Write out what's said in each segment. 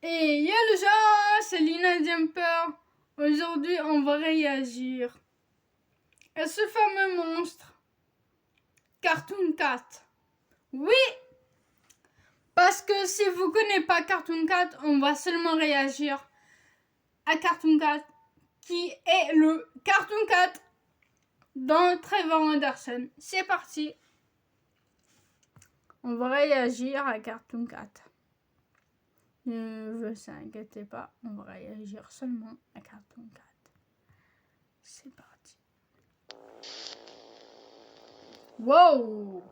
Et yo les gens, c'est Lina Jumper. Aujourd'hui, on va réagir à ce fameux monstre, Cartoon Cat. Oui, parce que si vous ne connaissez pas Cartoon Cat, on va seulement réagir à Cartoon Cat, qui est le Cartoon Cat dans Trevor Henderson. C'est parti. On va réagir à Cartoon Cat. Ne vous inquiétez pas, on va réagir seulement à Cartoon Cat. C'est parti. Wow!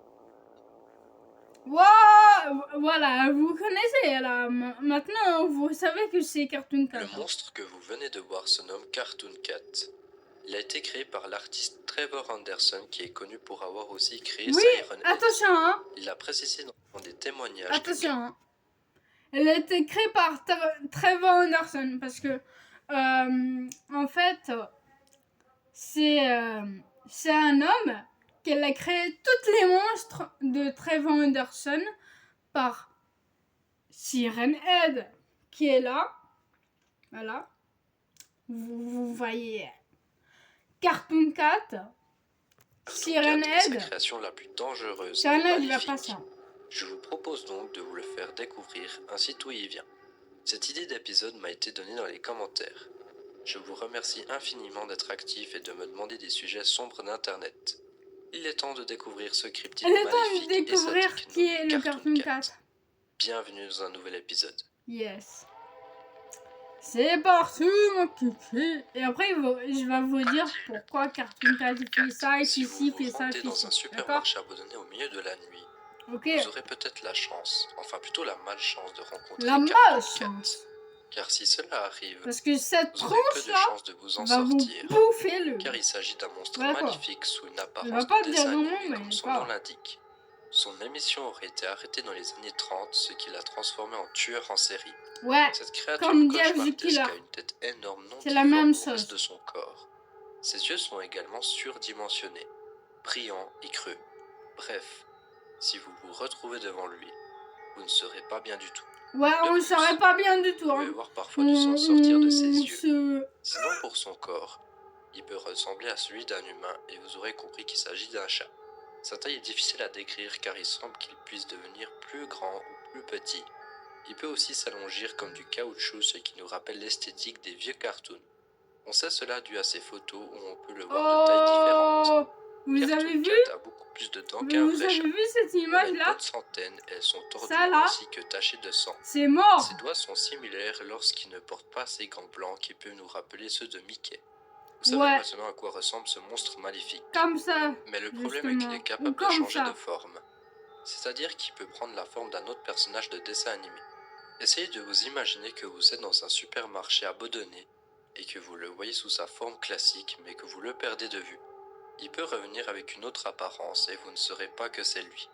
Wow! Voilà, vous connaissez là. Maintenant, vous savez que c'est Cartoon Cat. Le monstre que vous venez de voir se nomme Cartoon Cat. Il a été créé par l'artiste Trevor Henderson, qui est connu pour avoir aussi créé Siren Head. Attention, hein. Il a précisé dans des témoignages. Attention, hein. Elle a été créée par Trevor Henderson parce que, en fait, c'est un homme qui a créé tous les monstres de Trevor Henderson par Siren Head, qui est là. Voilà. Vous voyez Cartoon Cat, Siren Head. C'est la création la plus dangereuse Siren et Head, il va maléfique. pas ça. Je vous propose donc de vous le faire découvrir ainsi d'où il vient. Cette idée d'épisode m'a été donnée dans les commentaires. Je vous remercie infiniment d'être actif et de me demander des sujets sombres d'internet. Il est temps de découvrir ce cryptide maléfique et sadique qui est le Cartoon Cat. Bienvenue dans un nouvel épisode. Yes. C'est parti, mon kiki. Et après, je vais vous dire pourquoi Cartoon Cat fait ça, et si ci, vous fait vous ça, rendez fait dans ci. un supermarché abandonné au milieu de la nuit, vous aurez peut-être la chance, enfin plutôt la malchance de rencontrer Cartoon Cat. Car si cela arrive, parce que cette vous aurez peu de chances de vous en sortir, car il s'agit d'un monstre maléfique sous une apparence de dessin animé comme son nom l'indique. Son émission aurait été arrêtée dans les années 30, ce qui l'a transformé en tueur en série. Ouais, cette créature comme cauchemardesque a une tête énorme non c'est la même au reste chose de son corps. Ses yeux sont également surdimensionnés, brillants et creux. Bref, si vous vous retrouvez devant lui, vous ne serez pas bien du tout. Ouais, on ne serait pas bien du tout. Vous pouvez voir parfois du sang sortir de ses yeux. Sinon, pour son corps, il peut ressembler à celui d'un humain et vous aurez compris qu'il s'agit d'un chat. Sa taille est difficile à décrire car il semble qu'il puisse devenir plus grand ou plus petit. Il peut aussi s'allongir comme du caoutchouc, ce qui nous rappelle l'esthétique des vieux cartoons. On sait cela dû à ses photos où on peut le voir de tailles différentes. Vous avez vu? Cartoon Cat a beaucoup plus de dents qu'un vrai chat. Vous avez vu cette image-là? De centaines, elles sont tordues ainsi que tachées de sang. C'est mort. Ses doigts sont similaires lorsqu'il ne porte pas ses gants blancs qui peuvent nous rappeler ceux de Mickey. Vous savez maintenant à quoi ressemble ce monstre maléfique. Comme ça. Mais le problème est qu'il est capable de changer de forme. C'est-à-dire qu'il peut prendre la forme d'un autre personnage de dessin animé. Essayez de vous imaginer que vous êtes dans un supermarché abandonné et que vous le voyez sous sa forme classique mais que vous le perdez de vue. Il peut revenir avec une autre apparence et vous ne saurez pas que c'est lui.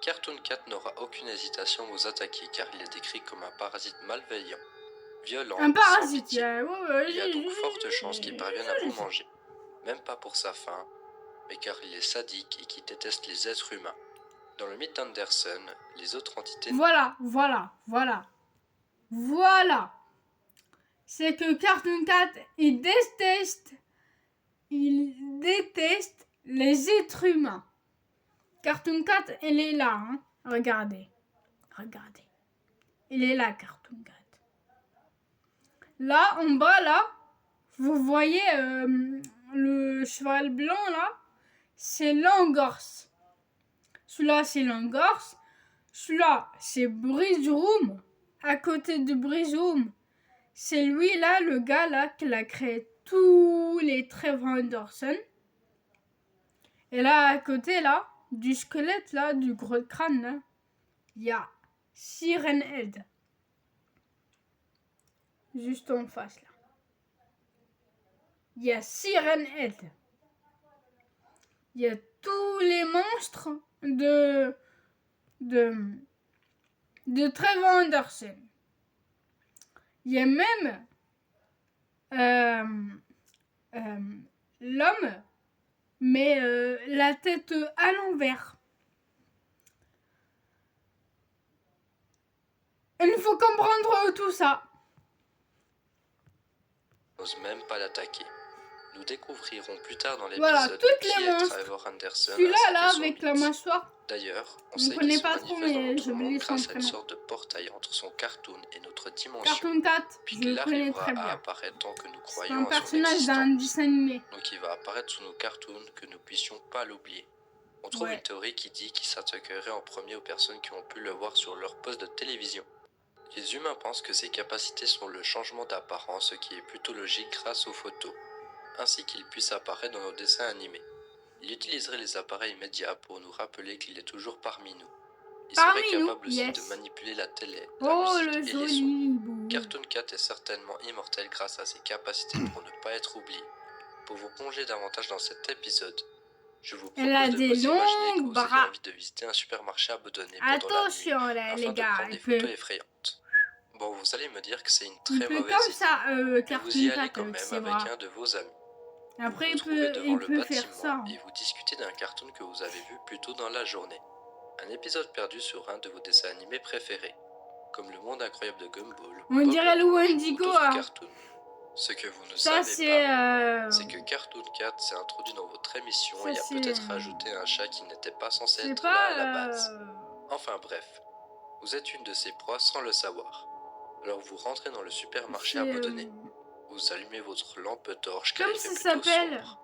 Cartoon Cat n'aura aucune hésitation à vous attaquer car il est décrit comme un parasite malveillant, violent, un parasite, sans pitié. Il y a donc forte chance qu'il parvienne à vous manger. Même pas pour sa faim, mais car il est sadique et qu'il déteste les êtres humains. Dans le mythe d'Anderson, les autres entités... Voilà. C'est que Cartoon Cat, il déteste les êtres humains. Cartoon Cat, elle est là, hein. Regardez. Il est là, Cartoon Cat. Là, en bas, là, vous voyez le cheval blanc, là, c'est l'Angorse. Celui-là, c'est l'Angorse. Celui-là, c'est Brizzoom. À côté de Brizzoom, c'est lui, là, le gars, là, qui a créé tous les Trevor Henderson. Et là, à côté, là, du squelette, là, du gros crâne, là, il y a Siren Head. Juste en face, là. Il y a Siren Head. Il y a tous les monstres de Trevor Henderson. Il y a même l'homme, mais la tête à l'envers. Il faut comprendre tout ça. N'ose même pas l'attaquer. Nous découvrirons plus tard dans Voilà, l'épisode toutes qui les est monstres. Trevor Anderson. Celui-là, ainsi que là, son avec la mythe. mâchoire. D'ailleurs, on Je sait connais qu'il se pas trop, manifeste dans mais notre je monde oublie son grâce à une prénom. sorte de portail entre son cartoon et notre dimension. Cartoon Cat, Puis je qu'il le connais arrivera très à bien. apparaître tant que nous C'est croyons un à son personnage existence. d'un dessin animé. Donc il va apparaître sous nos cartoons que nous puissions pas l'oublier. On trouve Ouais. une théorie qui dit qu'il s'attaquerait en premier aux personnes qui ont pu le voir sur leur poste de télévision. Les humains pensent que ses capacités sont le changement d'apparence, ce qui est plutôt logique grâce aux photos, ainsi qu'il puisse apparaître dans nos dessins animés. Il utiliserait les appareils médias pour nous rappeler qu'il est toujours parmi nous. Il Parmi serait nous, capable aussi yes. de manipuler la télé, la Oh, musique le et les sons. joli bout. Cartoon Cat est certainement immortel grâce à ses capacités pour ne pas être oublié. Pour vous plonger davantage dans cet épisode, je vous Elle a propose de des vous imaginer que longues vous avez bras. envie de visiter un supermarché abandonné pendant la nuit Attention, là, afin les de gars. prendre des Il peut, photos effrayantes. Bon, vous allez me dire que c'est une il très peut mauvaise comme idée, ça, mais vous y Cartoon allez Cat quand avec même ses avec bras. un de vos amis. Après, Vous il vous trouvez peut, devant il le peut faire bâtiment ça. et vous discutez d'un cartoon que vous avez vu plus tôt dans la journée. Un épisode perdu sur un de vos dessins animés préférés, comme Le Monde Incroyable de Gumball, On Bob dirait le l'éponge ou Wendigo, d'autres hein. cartoons. Ce que vous ne Ça, savez c'est... pas, c'est que Cartoon Cat s'est introduit dans votre émission ça, et a c'est- peut-être ajouté un chat qui n'était pas censé c'est être pas... là à la base. Enfin bref, vous êtes une de ses proies sans le savoir. Alors vous rentrez dans le supermarché c'est, abandonné. Vous allumez votre lampe torche car Comme il fait ça plutôt s'appelle. sombre.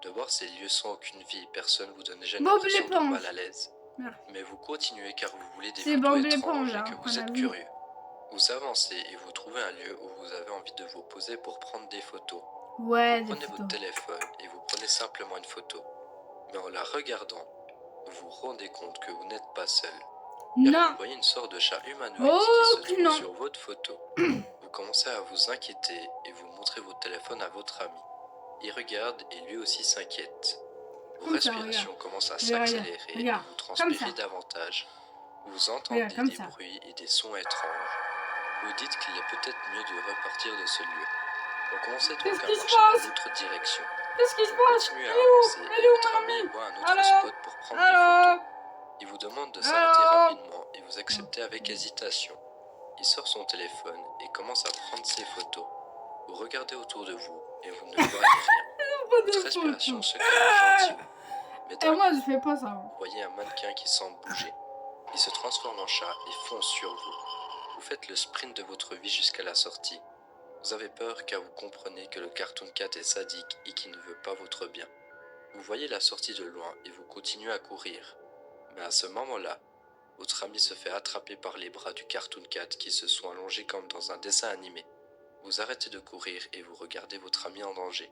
De voir ces lieux sans aucune vie, personne vous donne déjà une Bob impression de l'éponge. mal à l'aise. Merde. Mais vous continuez car vous voulez des C'est photos Bob étranges l'éponge, et hein, que qu'on vous a êtes vu. curieux. Vous avancez et vous trouvez un lieu où vous avez envie de vous poser pour prendre des photos. Ouais, Vous des prenez photos. votre téléphone et vous prenez simplement une photo. Mais en la regardant, vous vous rendez compte que vous n'êtes pas seul. Car Non. vous voyez une sorte de chat humanoïde Oh, qui se que non. trouve sur votre photo. Vous commencez à vous inquiéter et vous montrez votre téléphone à votre ami. Il regarde et lui aussi s'inquiète. Vos Comme ça, respirations commencent à Regarde, s'accélérer et regarde, vous comme transpirez ça. davantage. Vous entendez comme des ça. bruits et des sons étranges. Vous dites qu'il est peut-être mieux de repartir de ce lieu. Vous commencez donc Qu'est-ce à qui se marcher passe dans l'autre direction. Qu'est-ce qui se Vous passe? continuez à Elle est où? avancer Elle et est où, votre mon ami ami? voit un autre Alors? spot pour prendre des Alors? photos. Il vous demande de s'arrêter Alors? rapidement et vous acceptez avec hésitation. Il sort son téléphone et commence à prendre ses photos. Vous regardez autour de vous et vous ne voyez rien. Pas de Votre respiration photos. se calme gentiment. Mais Et d'un moi, je fais pas ça. vous voyez un mannequin qui semble bouger. Il se transforme en chat et fonce sur vous. Vous faites le sprint de votre vie jusqu'à la sortie. Vous avez peur car vous comprenez que le Cartoon Cat est sadique et qu'il ne veut pas votre bien. Vous voyez la sortie de loin et vous continuez à courir. Mais à ce moment-là, votre ami se fait attraper par les bras du Cartoon Cat qui se sont allongés comme dans un dessin animé. Vous arrêtez de courir et vous regardez votre ami en danger.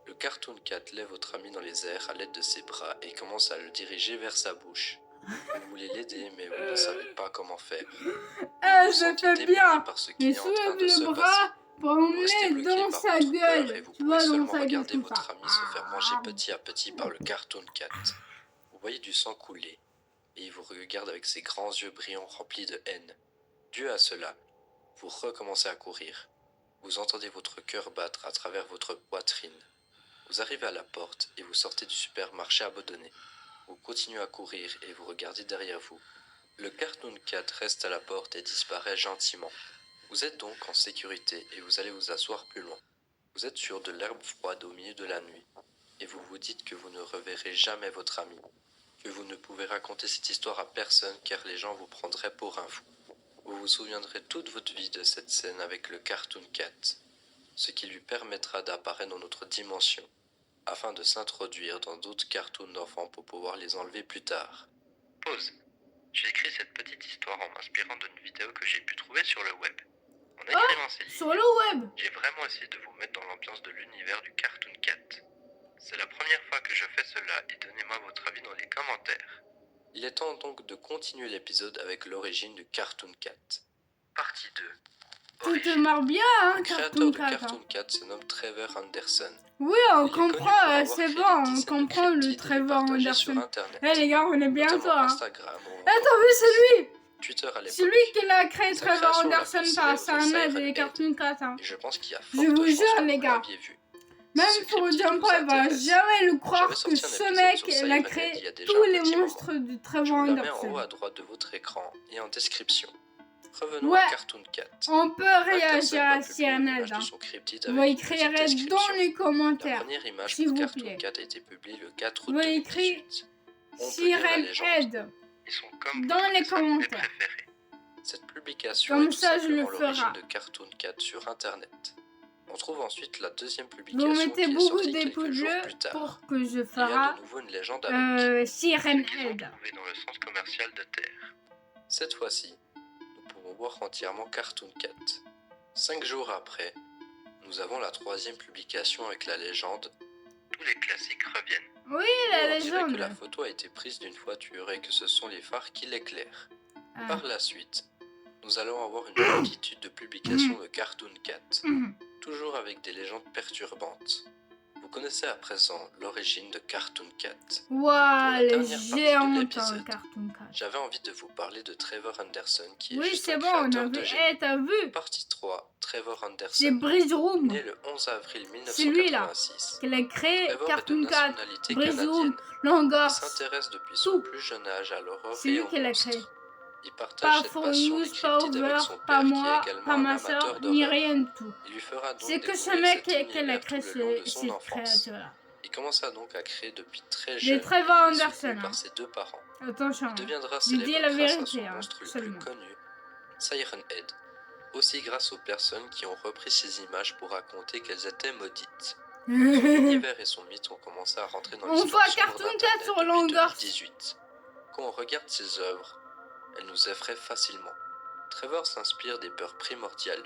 Le Cartoon Cat lève votre ami dans les airs à l'aide de ses bras et commence à le diriger vers sa bouche. Vous voulez l'aider mais vous ne savez pas comment faire. Eh, Vous je sentez fais démuni bien. par ce qui Mais est en train soulève de se le passer. bras pour Vous restez emmener bloqué dans par sa votre peur et gueule. vous Tu pouvez vois, dans seulement sa gueule regarder comme votre ça. ami se faire manger petit à petit par le Cartoon Cat. Vous voyez du sang couler et il vous regarde avec ses grands yeux brillants remplis de haine. Dû à cela, vous recommencez à courir. Vous entendez votre cœur battre à travers votre poitrine. Vous arrivez à la porte et vous sortez du supermarché abandonné. Vous continuez à courir et vous regardez derrière vous. Le Cartoon Cat reste à la porte et disparaît gentiment. Vous êtes donc en sécurité et vous allez vous asseoir plus loin. Vous êtes sur de l'herbe froide au milieu de la nuit et vous vous dites que vous ne reverrez jamais votre ami, que vous ne pouvez raconter cette histoire à personne car les gens vous prendraient pour un fou. Vous vous souviendrez toute votre vie de cette scène avec le Cartoon Cat, ce qui lui permettra d'apparaître dans notre dimension, afin de s'introduire dans d'autres cartoons d'enfants pour pouvoir les enlever plus tard. Pause. J'ai écrit cette petite histoire en m'inspirant d'une vidéo que j'ai pu trouver sur le web. En écrivant ces lignes, Sur le web. j'ai vraiment essayé de vous mettre dans l'ambiance de l'univers du Cartoon Cat. C'est la première fois que je fais cela et donnez-moi votre avis dans les commentaires. Il est temps donc de continuer l'épisode avec l'origine du Cartoon Cat. Partie 2. Tu te Origine. marres bien, hein, Le créateur Cartoon de Cat. Cartoon Hein. Cat se nomme Trevor Anderson. Oui, on Il est connu comprend, pour avoir c'est créé bon, des on dizaines de comprend le cryptides et Trevor partagés sur Anderson. Internet, Eh les gars, on est bien notamment toi. Hein. Instagram ou Eh, t'as vu, c'est lui. Twitter à l'époque. C'est lui qui l'a créé, Sa Trevor création la Anderson, plus par célèbre, Internet Siren et les Head. Cartoon Cat. Hein. Et je pense qu'il y a Je forte vous chance jure, que les vous gars. l'aviez vu. Même Si ce pour cryptide Jumper, vous il va intéresse, jamais le croire j'avais que sorti un ce épisode mec, sur il Siren a Head créé il y a déjà tous un les petit monstres moment. de Je Trevor vous la mets en haut Anderson. à droite de votre écran et en description. Revenons Ouais. à Cartoon Cat. On peut Acterson réagir va à publier une image Cyanide. de son cryptide Vous avec une écrirez petite description. dans les La commentaires. première image s'il pour vous Cartoon plaît. Cat a été publiée le 4 Vous août écrivez 2018. On peut lire la Siren légende. Head Ils sont comme dans votre les dessin animé commentaires. préféré. Cette publication Comme est tout ça, je le simplement l'origine ferai. de Cartoon Cat sur Internet. On trouve ensuite la deuxième Vous publication mettez qui est beaucoup sortie des quelques pouces jours bleus plus tard. pour que je Il y a ferai de nouveau une légende avec Siren qu'ils ont Head. trouvé dans le centre commercial de Terre. Cette fois-ci, nous pouvons voir entièrement Cartoon Cat. 5 jours après, nous avons la troisième publication avec la légende. Tous les classiques reviennent. Oui, Et la on dirait que légende. la photo a été prise d'une voiture et que ce sont les phares qui l'éclairent. Ah. Par la suite, nous allons avoir une multitude de publications de Cartoon Cat, toujours avec des légendes perturbantes. Vous connaissez à présent l'origine de Cartoon Cat. Waouh, la les dernière partie de géants dans l'épisode, Cartoon Cat. J'avais envie de vous parler de Trevor Anderson qui est Oui, juste c'est un bon, on créateur a de vu. génie. Eh, t'as vu? Partie 3, Trevor C'est Anderson, Bridge Room né le 11 avril C'est lui, là. 1986. qu'elle a créé Trevor est de Cartoon Cat, nationalité Bridge canadienne. Room, Il Langors. s'intéresse depuis son Tout. plus jeune âge à l'horreur C'est et lui aux qui l'a monstres. créé. Il partage Pas cette For passion News, des pas cryptides avec Over, son pas père qui moi, est également pas un ma amateur soeur, ni d'horreur. rien de tout. Il lui fera donc C'est que ce découvrir mec cet qu'elle a univers créé tout le long de son cette enfance. créature-là. Il commença donc à créer depuis très Les jeune, Trevor Anderson, soutenu hein. par ses deux parents. Attention. Il deviendra Je dis célèbre la grâce à vérité, son hein, monstre le seulement. plus connu, Siren Head. Aussi grâce aux personnes qui ont repris ces images pour raconter qu'elles étaient maudites. Son univers et son mythe ont commencé à rentrer dans On l'histoire voit sombre Cartoon d'Internet Cat sur depuis Langors. 2018. Quand on regarde ses œuvres, elles nous effraient facilement. Trevor s'inspire des peurs primordiales,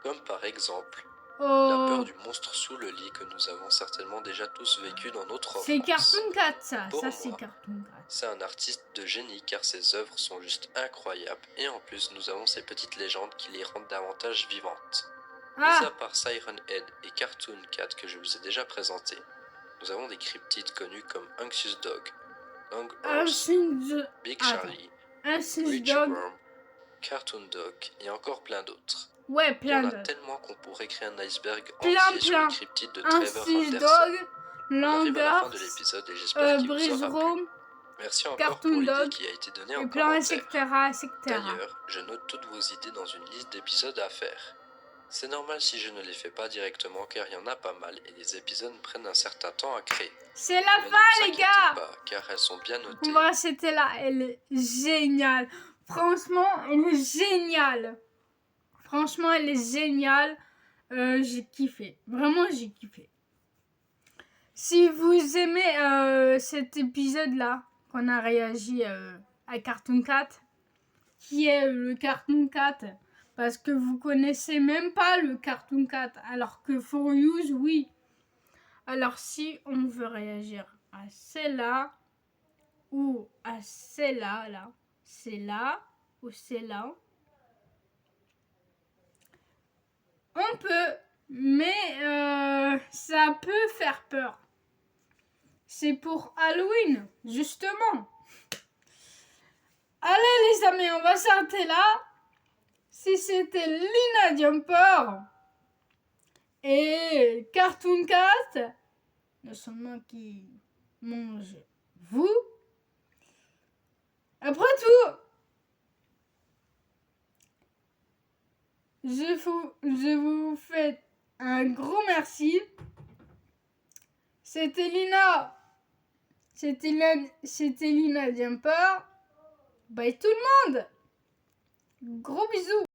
comme par exemple la peur Oh, du monstre sous le lit que nous avons certainement déjà tous vécu dans notre enfance. c'est Cartoon Cat, ça. Pour Ça, moi, c'est Cartoon Cat. C'est un artiste de génie car ses œuvres sont juste incroyables et en plus nous avons ces petites légendes qui les rendent davantage vivantes. Mis à Ah, part Siren Head et Cartoon Cat que je vous ai déjà présentés, nous avons des cryptides connus comme Anxious Dog, Long Horse, Big Attends. Charlie, un Rich Dog. Worm, Cartoon Dog et encore plein d'autres. Ouais, Il y en plein a de. tellement qu'on pourrait créer un iceberg Plein, entier sur plein. les cryptides de Un Trevor Anderson. Dog, On arrive à la fin Langors, de l'épisode et j'espère qu'il vous Bridge aura plu. Room, Merci encore Cartoon pour l'idée Dog, qui a été donnée et en plein, commentaire. etc. D'ailleurs, je note toutes vos idées dans une liste d'épisodes à faire. C'est normal si je ne les fais pas directement car il y en a pas mal et les épisodes prennent un certain temps à créer. C'est la Mais ne fin, vous les inquiétez gars. pas, car elles sont bien notées. On va c'était là. Elle est géniale. Franchement, elle est géniale. Franchement, elle est géniale. J'ai kiffé. Vraiment, j'ai kiffé. Si vous aimez cet épisode-là, qu'on a réagi à Cartoon Cat, qui est le Cartoon Cat, parce que vous connaissez même pas le Cartoon Cat, alors que For Use, oui. Alors si on veut réagir à celle-là, ou à celle-là, là, c'est là, ou c'est là, on peut, mais ça peut faire peur. C'est pour Halloween, justement. Allez les amis, on va s'arrêter là. Si c'était Lina Jumper et Cartoon Cat, le seulement qui mange vous. Après tout, je vous fais un gros merci. C'était Lina. C'était Lina Jumper. Bye tout le monde. Gros bisous.